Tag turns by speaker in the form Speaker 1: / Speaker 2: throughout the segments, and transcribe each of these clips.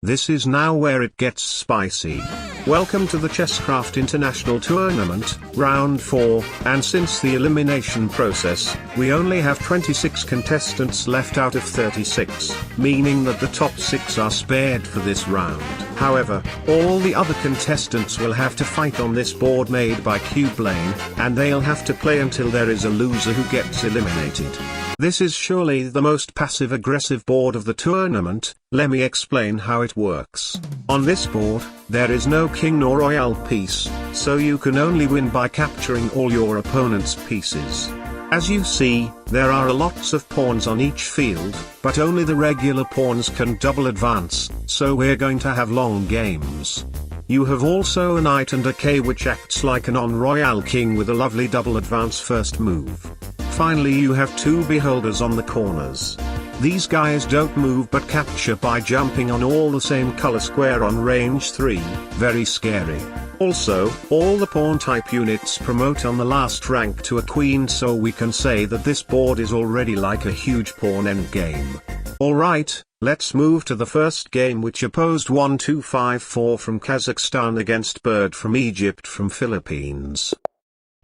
Speaker 1: This is now where it gets spicy. Welcome to the Chesscraft International Tournament, Round 4, and since the elimination process, we only have 26 contestants left out of 36, meaning that the top 6 are spared for this round. However, all the other contestants will have to fight on this board made by Cube Lane, and they'll have to play until there is a loser who gets eliminated. This is surely the most passive-aggressive board of the tournament. Let me explain how it works. On this board, there is no king nor royale piece, so you can only win by capturing all your opponent's pieces. As you see, there are lots of pawns on each field, but only the regular pawns can double advance, so we're going to have long games. You have also a knight and a k which acts like a non-royale king with a lovely double advance first move. Finally, you have 2 beholders on the corners. These guys don't move but capture by jumping on all the same color square on range 3, very scary. Also, all the pawn type units promote on the last rank to a queen, so we can say that this board is already like a huge pawn endgame. Alright, let's move to the first game, which opposed 1254 from Kazakhstan against Bird from Egypt from Philippines.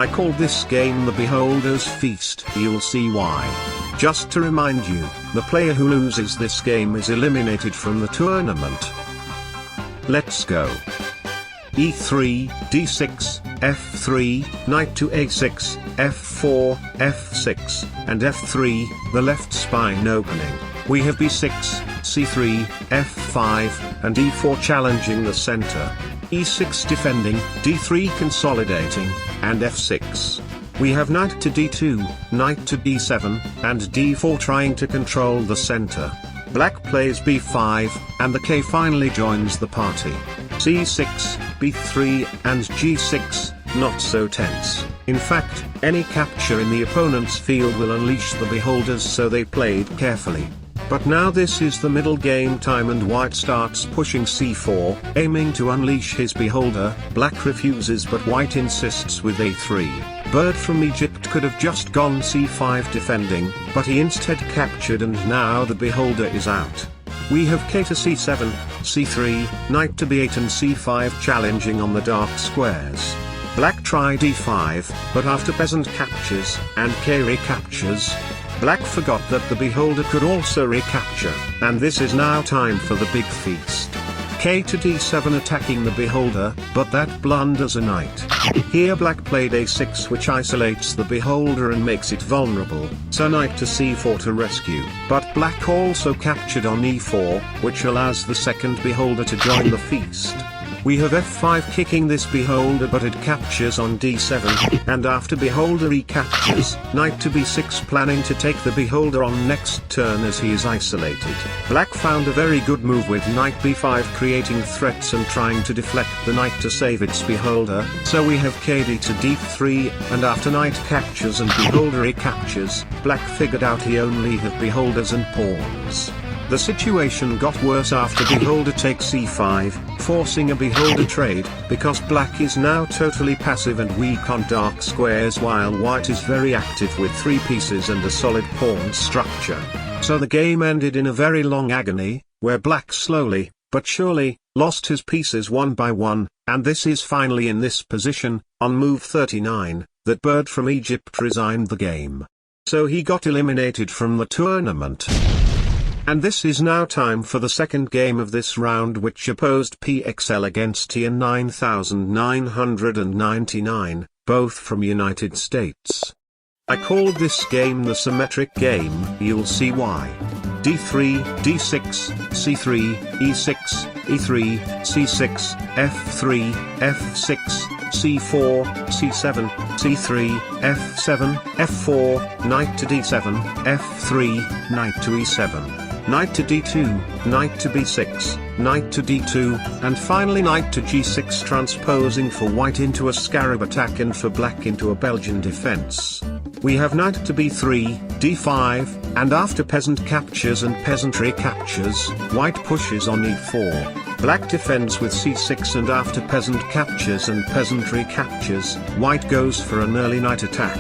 Speaker 1: I called this game the Beholder's Feast. You'll see why. Just to remind you, the player who loses this game is eliminated from the tournament. Let's go. E3, D6, F3, Knight to A6, F4, F6, and F3, the left spine opening. We have B6, C3, F5, and E4 challenging the center. E6 defending, D3 consolidating, and F6. We have knight to D2, knight to D7, and D4 trying to control the center. Black plays B5, and the K finally joins the party. C6, B3, and G6, not so tense. In fact, any capture in the opponent's field will unleash the beholders, so they played carefully. But now this is the middle game time and white starts pushing C4, aiming to unleash his beholder. Black refuses but white insists with A3. Bird from Egypt could have just gone C5 defending, but he instead captured, and now the beholder is out. We have K to C7, C3, knight to B8 and C5 challenging on the dark squares. Black tried E5, but after peasant captures, and K recaptures, Black forgot that the beholder could also recapture, and this is now time for the big feast. K to D7 attacking the beholder, but that blunders a knight. Here Black played A6, which isolates the beholder and makes it vulnerable, so knight to C4 to rescue. But Black also captured on E4, which allows the second beholder to join the feast. We have F5 kicking this beholder, but it captures on D7, and after beholder recaptures, knight to B6 planning to take the beholder on next turn as he is isolated. Black found a very good move with knight B5 creating threats and trying to deflect the knight to save its beholder, so we have KD to D3, and after knight captures and beholder recaptures, Black figured out he only had beholders and pawns. The situation got worse after beholder takes C5, forcing a beholder trade, because Black is now totally passive and weak on dark squares while white is very active with 3 pieces and a solid pawn structure. So the game ended in a very long agony, where Black slowly, but surely, lost his pieces one by one, and this is finally in this position, on move 39, that Bird from Egypt resigned the game. So he got eliminated from the tournament. And this is now time for the second game of this round, which opposed PXL against TN 9999, both from United States. I called this game the Symmetric game. You'll see why. D3, D6, C3, E6, E3, C6, F3, F6, C4, C7, C3, F7, F4, knight to D7, F3, knight to E7. Knight to D2, knight to B6, knight to D2, and finally knight to G6 transposing for white into a scarab attack and for black into a Belgian defense. We have knight to B3, D5, and after peasant captures and peasant recaptures, white pushes on E4. Black defends with C6, and after peasant captures and peasant recaptures, white goes for an early knight attack.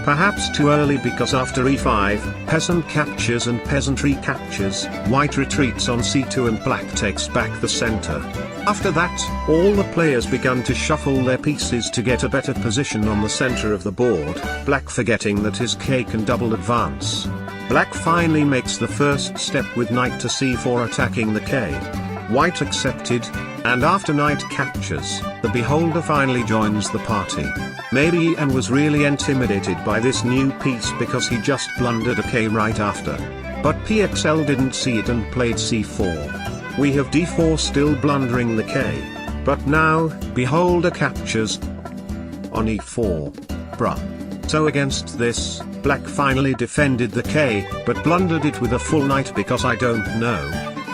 Speaker 1: Perhaps too early because after e5, peasant captures and peasant recaptures, white retreats on c2 and black takes back the center. After that, all the players began to shuffle their pieces to get a better position on the center of the board, black forgetting that his k can double advance. Black finally makes the first step with knight to c4 attacking the k. White accepted, and after knight captures, the beholder finally joins the party. Maybe Ian was really intimidated by this new piece because he just blundered a k right after. But PXL didn't see it and played c4. We have d4 still blundering the k. But now, beholder captures on e4. Bruh. So against this, black finally defended the k, but blundered it with a full knight because I don't know.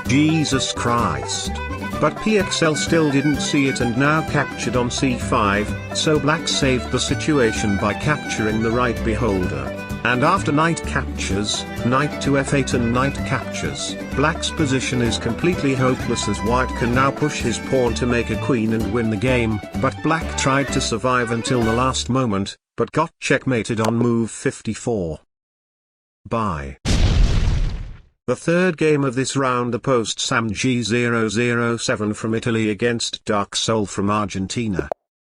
Speaker 1: Jesus Christ. But PXL still didn't see it and now captured on c5, so black saved the situation by capturing the right beholder. And after knight captures, knight to f8 and knight captures, black's position is completely hopeless as white can now push his pawn to make a queen and win the game, but black tried to survive until the last moment, but got checkmated on move 54. Bye. The third game of this round opposed Sam G007 from Italy against Dark Soul from Argentina.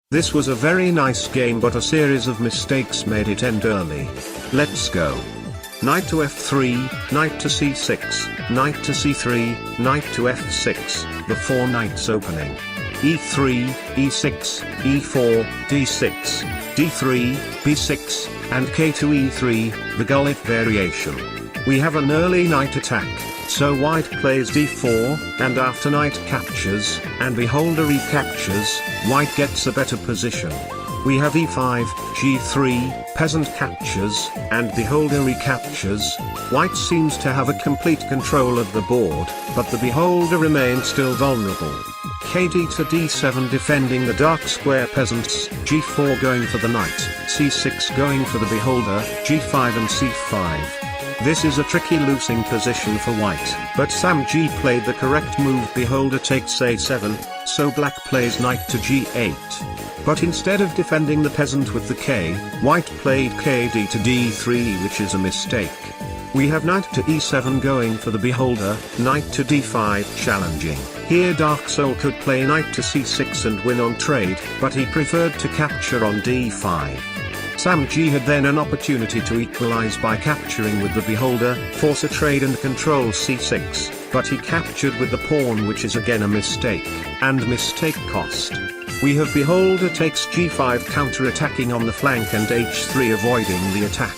Speaker 1: This was a very nice game but a series of mistakes made it end early. Let's go. Knight to f3, knight to c6, knight to c3, knight to f6, the four knights opening. e3, e6, e4, d6, d3, b6, and k to e3, the gullet variation. We have an early knight attack, so white plays d4, and after knight captures, and beholder recaptures, white gets a better position. We have e5, g3, peasant captures, and beholder recaptures. White seems to have a complete control of the board, but the beholder remains still vulnerable. kd to d7 defending the dark square peasants, g4 going for the knight, c6 going for the beholder, g5 and c5. This is a tricky losing position for white, but Sam G played the correct move. Beholder takes a7, so black plays knight to g8. But instead of defending the peasant with the k, white played kd to d3, which is a mistake. We have knight to e7 going for the beholder, knight to d5 challenging. Here Dark Soul could play knight to c6 and win on trade, but he preferred to capture on d5. Sam G had then an opportunity to equalize by capturing with the beholder, force a trade and control c6, but he captured with the pawn, which is again a mistake, and mistake cost. We have beholder takes g5 counter-attacking on the flank and h3 avoiding the attack.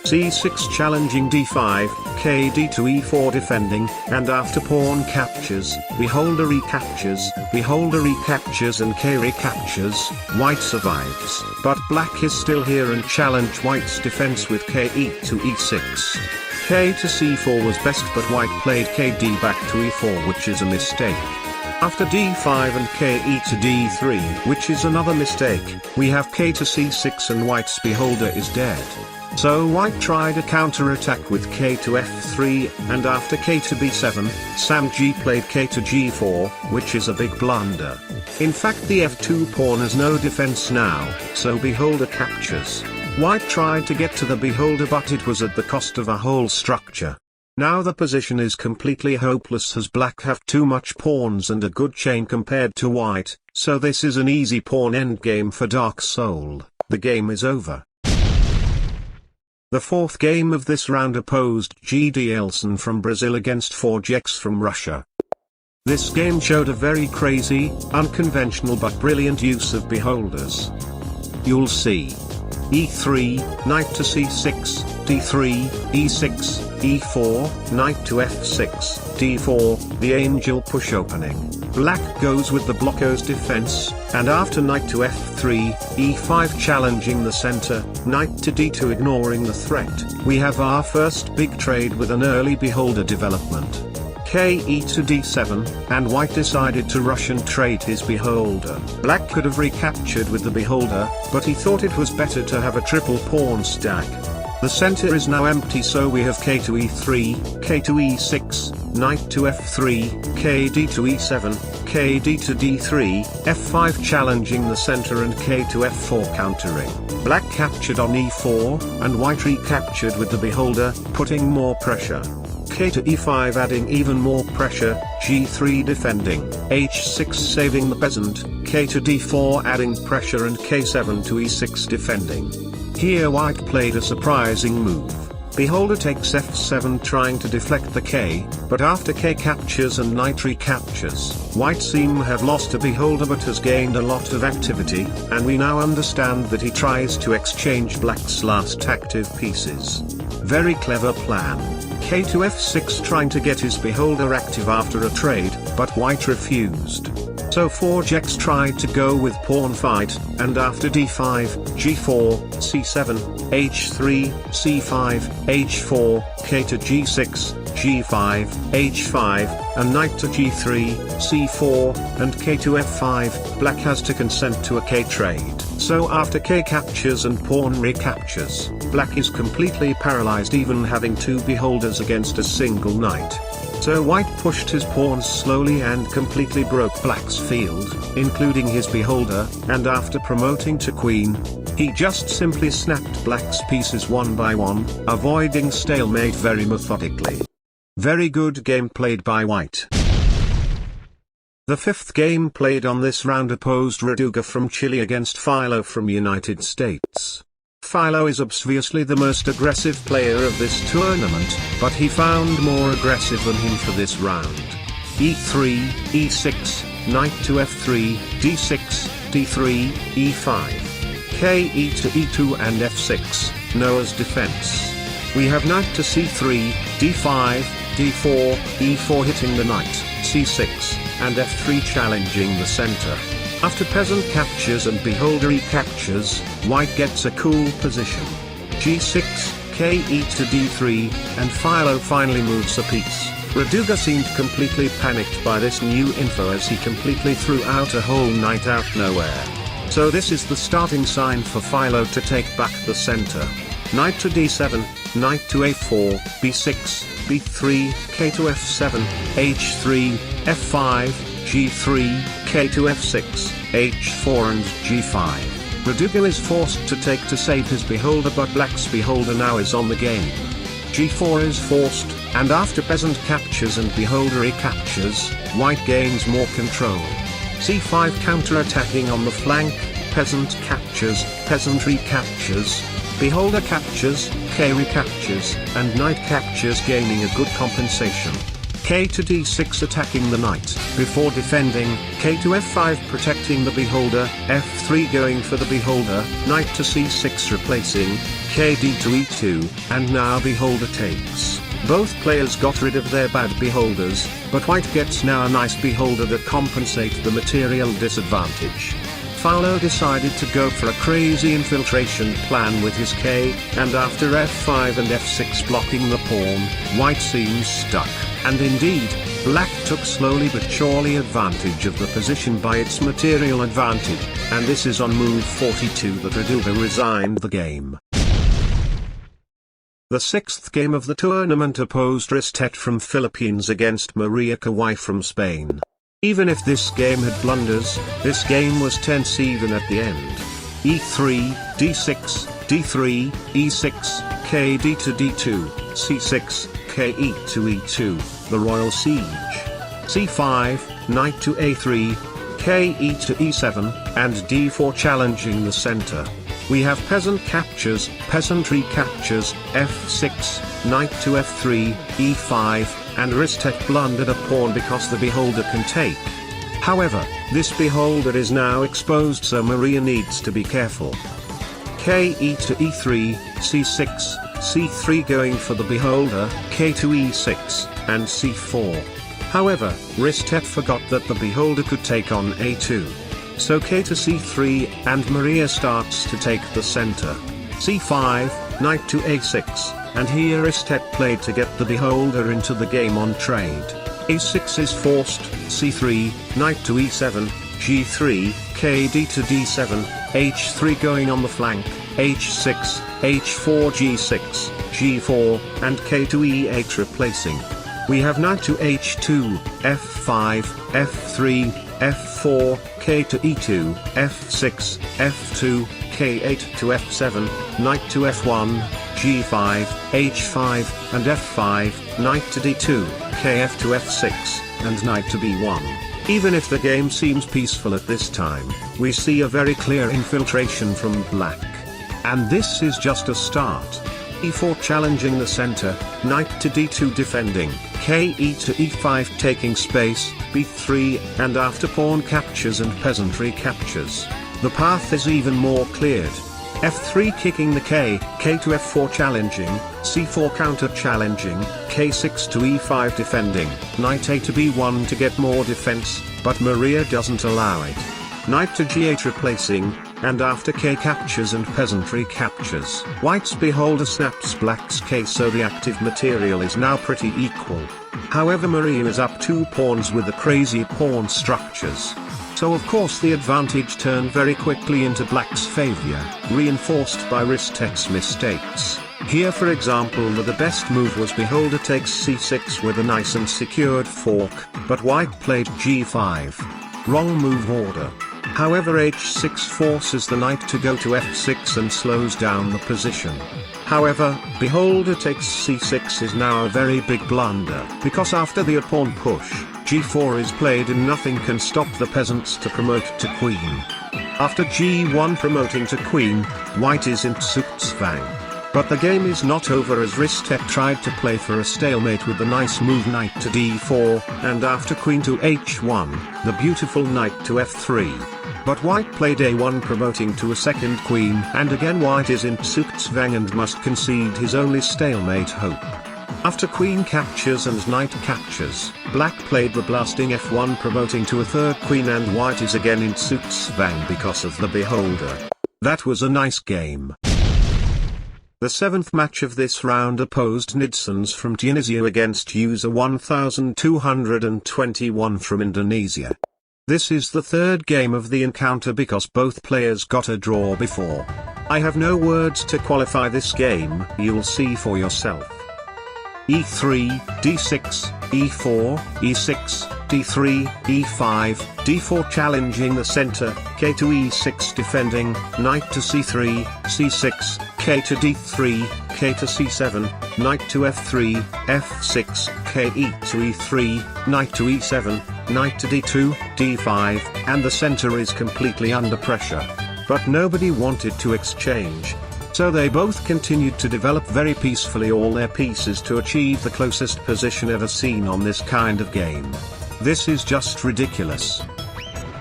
Speaker 1: c6 challenging d5, kd to e4 defending, and after pawn captures, beholder recaptures and k recaptures, white survives. But black is still here and challenge white's defense with ke to e6. K to c4 was best, but white played kd back to e4, which is a mistake. After d5 and ke to d3, which is another mistake, we have k to c6 and white's beholder is dead. So white tried a counter-attack with k to f3, and after k to b7, Sam G played k to g4, which is a big blunder. In fact, the f2 pawn has no defense now, so beholder captures. White tried to get to the beholder, but it was at the cost of a whole structure. Now the position is completely hopeless as black have too much pawns and a good chain compared to white, so this is an easy pawn endgame for Dark Soul. The game is over. The fourth game of this round opposed G.D. Elson from Brazil against Forgex from Russia. This game showed a very crazy, unconventional but brilliant use of beholders. You'll see. e3, knight to c6, d3, e6, e4, knight to f6, d4, the angel push opening. Black goes with the blocko's defense, and after knight to f3, e5 challenging the center, knight to d2 ignoring the threat, we have our first big trade with an early beholder development. Ke to d7, and white decided to rush and trade his beholder. Black could have recaptured with the beholder, but he thought it was better to have a triple pawn stack. The center is now empty, so we have k to e3, k to e6, knight to f3, kd to e7, kd to d3, f5 challenging the center and k to f4 countering. Black captured on e4, and white recaptured with the beholder, putting more pressure. K to e5 adding even more pressure, g3 defending, h6 saving the peasant, k to d4 adding pressure and k7 to e6 defending. Here white played a surprising move. Beholder takes f7 trying to deflect the k, but after k captures and knight recaptures, white seem have lost a beholder but has gained a lot of activity, and we now understand that he tries to exchange black's last active pieces. Very clever plan. K to f6 trying to get his beholder active after a trade, but white refused. So forgex tried to go with pawn fight, and after d5, g4, c7, h3, c5, h4, k to g6, g5, h5, and knight to g3, c4, and k to f5, black has to consent to a k trade. So after k captures and pawn recaptures, black is completely paralyzed even having two beholders against a single knight. So white pushed his pawns slowly and completely broke black's field, including his beholder, and after promoting to queen, he just simply snapped black's pieces one by one, avoiding stalemate very methodically. Very good game played by white. The fifth game played on this round opposed Raduga from Chile against Philo from United States. Philo is obviously the most aggressive player of this tournament, but he found more aggressive than him for this round. e3, e6, knight to f3, d6, d3, e5. ke to e2 and f6, Noah's defense. We have knight to c3, d5, d4, e4 hitting the knight, c6, and f3 challenging the center. After peasant captures and beholder recaptures, white gets a cool position. g6, ke to d3, and Philo finally moves a piece. Raduga seemed completely panicked by this new info as he completely threw out a whole knight out nowhere. So this is the starting sign for Philo to take back the center. Knight to d7, knight to a4, b6, b3, k to f7, h3, f5, g3, k to f6, h4 and g5. Raduga is forced to take to save his beholder, but black's beholder now is on the game. g4 is forced, and after peasant captures and beholder recaptures, white gains more control. c5 counter-attacking on the flank, peasant captures, peasant recaptures, beholder captures, k recaptures, and knight captures gaining a good compensation. K to d6 attacking the knight, before defending, k to f5 protecting the beholder, f3 going for the beholder, knight to c6 replacing, kd to e2, and now beholder takes. Both players got rid of their bad beholders, but white gets now a nice beholder that compensate the material disadvantage. Philo decided to go for a crazy infiltration plan with his k, and after f5 and f6 blocking the pawn, white seems stuck, and indeed, black took slowly but surely advantage of the position by its material advantage, and this is on move 42 that Raduga resigned the game. The sixth game of the tournament opposed Ristet from Philippines against Maria Kawai from Spain. Even if this game had blunders, this game was tense even at the end. e3, d6, d3, e6, kd to d2, c6, ke to e2, the royal siege. c5, knight to a3, ke to e7, and d4 challenging the center. We have peasant captures, peasant recaptures, f6, knight to f3, e5, and Ristet blundered a pawn because the beholder can take. However, this beholder is now exposed, so Maria needs to be careful. Ke to e3, c6, c3 going for the beholder, k to e6, and c4. However, Ristet forgot that the beholder could take on a2. So k to c3, and Maria starts to take the center. c5, knight to a6, and here Ristet played to get the beholder into the game on trade. a6 is forced, c3, knight to e7, g3, kd to d7, h3 going on the flank, h6, h4 g6, g4, and k to e8 replacing. We have knight to h2, f5, f3, f4, k to e2, f6, f2, k8 to f7, knight to f1, g5, h5, and f5, knight to d2, kf to f6, and knight to b1. Even if the game seems peaceful at this time, we see a very clear infiltration from black. And this is just a start. e4 challenging the center, knight to d2 defending, ke to e5 taking space, b3, and after pawn captures and peasantry captures, the path is even more cleared. f3 kicking the k to f4 challenging, c4 counter challenging, k6 to e5 defending, knight a to b1 to get more defense, but Maria doesn't allow it. Knight to g8 replacing, and after k captures and peasantry captures, white's beholder snaps black's k, so the active material is now pretty equal. However, Maria is up 2 pawns with the crazy pawn structures. So of course the advantage turned very quickly into black's favor, reinforced by Ristek's mistakes. Here for example the best move was beholder takes c6 with a nice and secured fork, but white played g5. Wrong move order. However, h6 forces the knight to go to f6 and slows down the position. However, beholder takes c6 is now a very big blunder, because after the pawn push, g4 is played and nothing can stop the peasants to promote to queen. After g1 promoting to queen, white is in Zugzwang. But the game is not over, as Ristek tried to play for a stalemate with the nice move knight to d4, and after queen to h1, the beautiful knight to f3. But white played a1 promoting to a second queen, and again white is in Zugzwang and must concede his only stalemate hope. After queen captures and knight captures, black played the blasting f1 promoting to a third queen, and white is again in Zugzwang because of the beholder. That was a nice game. The 7th match of this round opposed Nidsons from Tunisia against user 1221 from Indonesia. This is the 3rd game of the encounter because both players got a draw before. I have no words to qualify this game, you'll see for yourself. e3, d6, e4, e6, d3, e5, d4 challenging the center, k to e6 defending, knight to c3, c6, k to d3, k to c7, knight to f3, f6, ke to e3, knight to e7, knight to d2, d5, and the center is completely under pressure. But nobody wanted to exchange. So they both continued to develop very peacefully all their pieces to achieve the closest position ever seen on this kind of game. This is just ridiculous.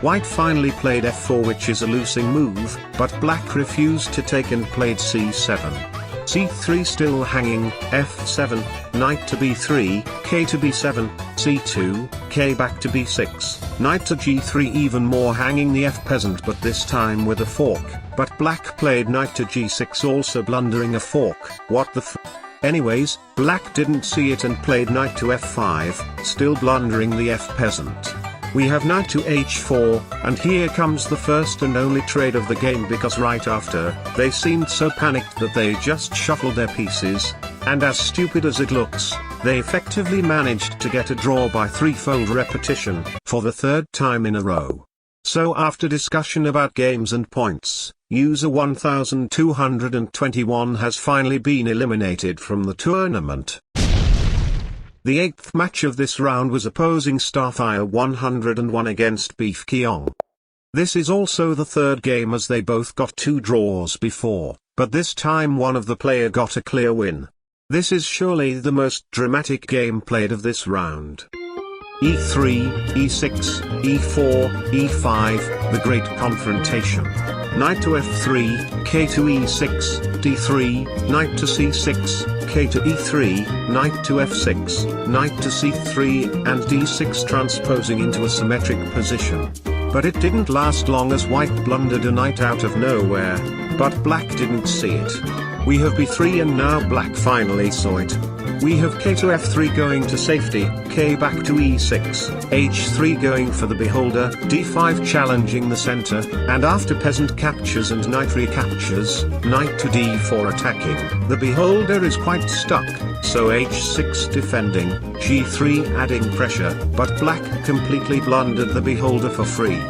Speaker 1: White finally played f4, which is a losing move, but black refused to take and played c7. c3 still hanging, f7, knight to b3, k to b7, c2, k back to b6, knight to g3, even more hanging the f peasant, but this time with a fork, but black played knight to g6, also blundering a fork. What the Anyways, black didn't see it and played knight to f5, still blundering the f peasant. We have knight to h4, and here comes the first and only trade of the game, because right after, they seemed so panicked that they just shuffled their pieces, and as stupid as it looks, they effectively managed to get a draw by threefold repetition, for the 3rd time in a row. So after discussion about games and points, user 1221 has finally been eliminated from the tournament. The 8th match of this round was opposing Starfire 101 against Beef Kyong. This is also the 3rd game, as they both got 2 draws before, but this time one of the player got a clear win. This is surely the most dramatic game played of this round. e3, e6, e4, e5, the great confrontation. Knight to f3, k to e6, d3, knight to c6, k to e3, knight to f6, knight to c3, and d6 transposing into a symmetric position. But it didn't last long, as white blundered a knight out of nowhere, but black didn't see it. We have b3 and now black finally saw it. We have k to f3 going to safety, k back to e6, h3 going for the beholder, d5 challenging the center, and after peasant captures and knight recaptures, knight to d4 attacking. The beholder is quite stuck, so h6 defending, g3 adding pressure, but black completely blundered the beholder for free.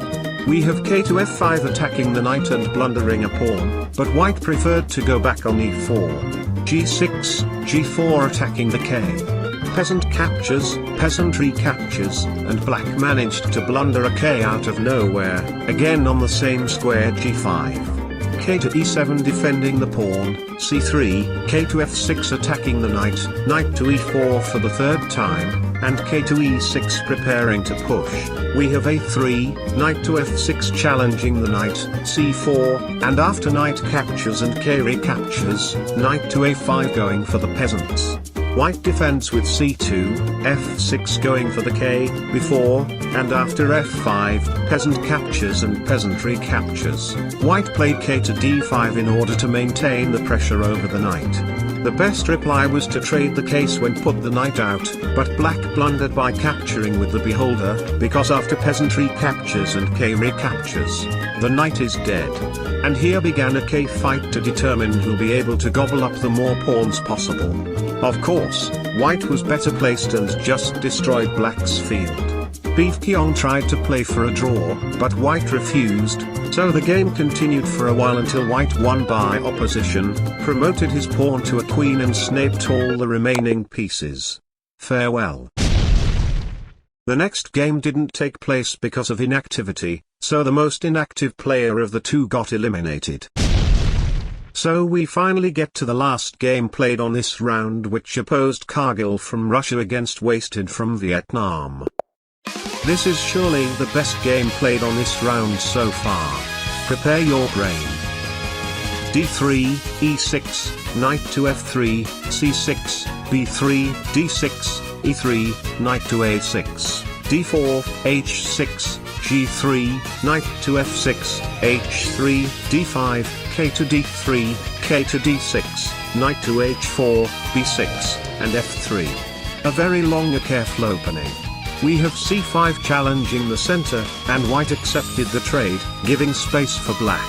Speaker 1: We have k to f5 attacking the knight and blundering a pawn, but white preferred to go back on e4. g6, g4 attacking the k. Peasant captures, peasant recaptures, and black managed to blunder a k out of nowhere, again on the same square g5. K to e7 defending the pawn, c3, k to f6 attacking the knight, knight to e4 for the third time, and k to e6 preparing to push. We have a3, knight to f6 challenging the knight, c4, and after knight captures and k recaptures, knight to a5 going for the peasants. White defends with c2, f6 going for the k, before, and after f5, peasant captures and peasant recaptures. White played k to d5 in order to maintain the pressure over the knight. The best reply was to trade the case when put the knight out, but black blundered by capturing with the beholder, because after peasant recaptures and k recaptures, the knight is dead. And here began a k fight to determine who'll be able to gobble up the more pawns possible. Of course, white was better placed and just destroyed black's field. Beef Kiong tried to play for a draw, but white refused, so the game continued for a while until white won by opposition, promoted his pawn to a queen and sniped all the remaining pieces. Farewell. The next game didn't take place because of inactivity, so the most inactive player of the two got eliminated. So we finally get to the last game played on this round, which opposed Cargill from Russia against Wasted from Vietnam. This is surely the best game played on this round so far. Prepare your brain. d3, e6, knight to f3, c6, b3, d6, e3, knight to a6, d4, h6, g3, knight to f6, h3, d5, k to d3, k to d6, knight to h4, b6, and f3. A very long and careful opening. We have c5 challenging the center, and white accepted the trade, giving space for black.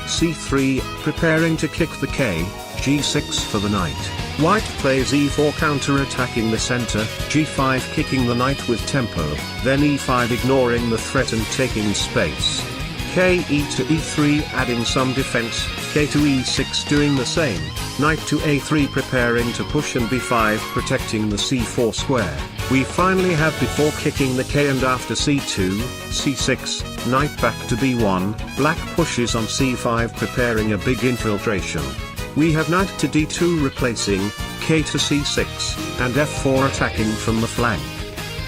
Speaker 1: c3, preparing to kick the k, g6 for the knight. White plays e4 counter-attacking the center, g5 kicking the knight with tempo, then e5 ignoring the threat and taking space. K e to e3 adding some defense, k to e6 doing the same, knight to a3 preparing to push and b5 protecting the c4 square. We finally have before kicking the k and after c2, c6, knight back to b1, black pushes on c5 preparing a big infiltration. We have knight to d2 replacing, k to c6, and f4 attacking from the flank.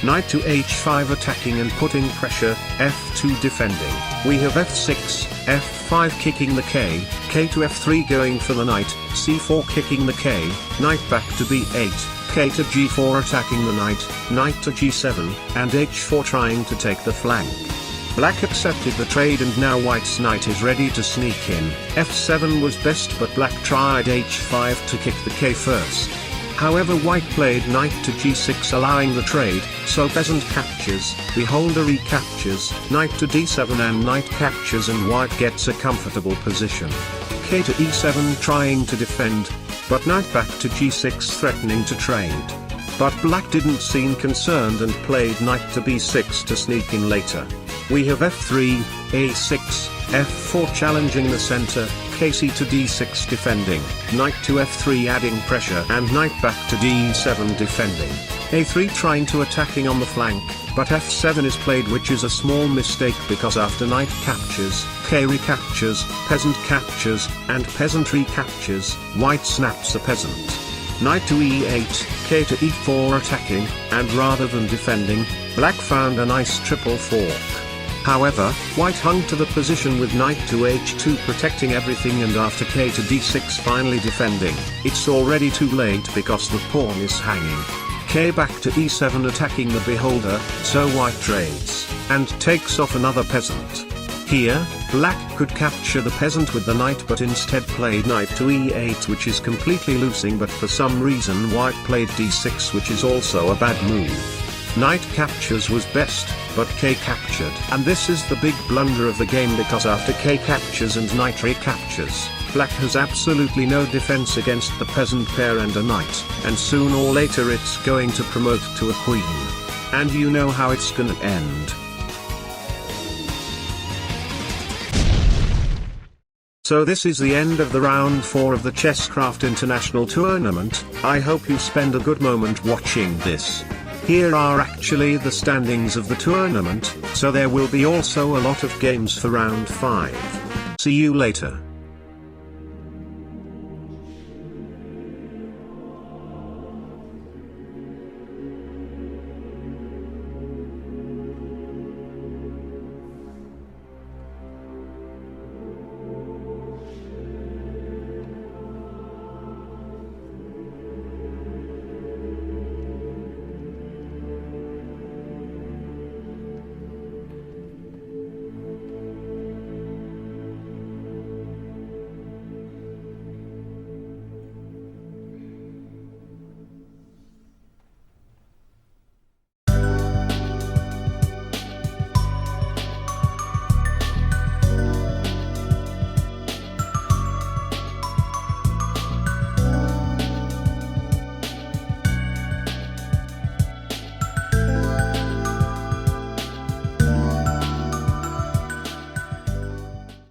Speaker 1: Knight to h5 attacking and putting pressure, f2 defending. We have f6, f5 kicking the k, k to f3 going for the knight, c4 kicking the k, knight back to b8, k to g4 attacking the knight, knight to g7, and h4 trying to take the flank. Black accepted the trade and now white's knight is ready to sneak in. f7 was best but black tried h5 to kick the k first. However, white played knight to g6 allowing the trade, so peasant captures, beholder recaptures, knight to d7 and knight captures and white gets a comfortable position. K to e7 trying to defend, but knight back to g6 threatening to trade. But black didn't seem concerned and played knight to b6 to sneak in later. We have f3, a6, f4 challenging the center, kc to d6 defending, knight to f3 adding pressure and knight back to d7 defending, a3 trying to attacking on the flank, but f7 is played, which is a small mistake because after knight captures, k recaptures, peasant captures, and peasant recaptures, white snaps a peasant. Knight to e8, k to e4 attacking, and rather than defending, black found a nice triple fork. However, white hung to the position with knight to h2 protecting everything and after k to d6 finally defending. It's already too late because the pawn is hanging. K back to e7 attacking the beholder, so white trades, and takes off another peasant. Here, Black could capture the peasant with the knight but instead played knight to e8, which is completely losing, but for some reason white played d6, which is also a bad move. Knight captures was best, but k captured. And this is the big blunder of the game, because after k captures and knight recaptures, black has absolutely no defense against the peasant pair and a knight, and soon or later it's going to promote to a queen. And you know how it's gonna end. So this is the end of the round 4 of the Chesscraft International Tournament. I hope you spend a good moment watching this. Here are actually the standings of the tournament, so there will be also a lot of games for round 5. See you later.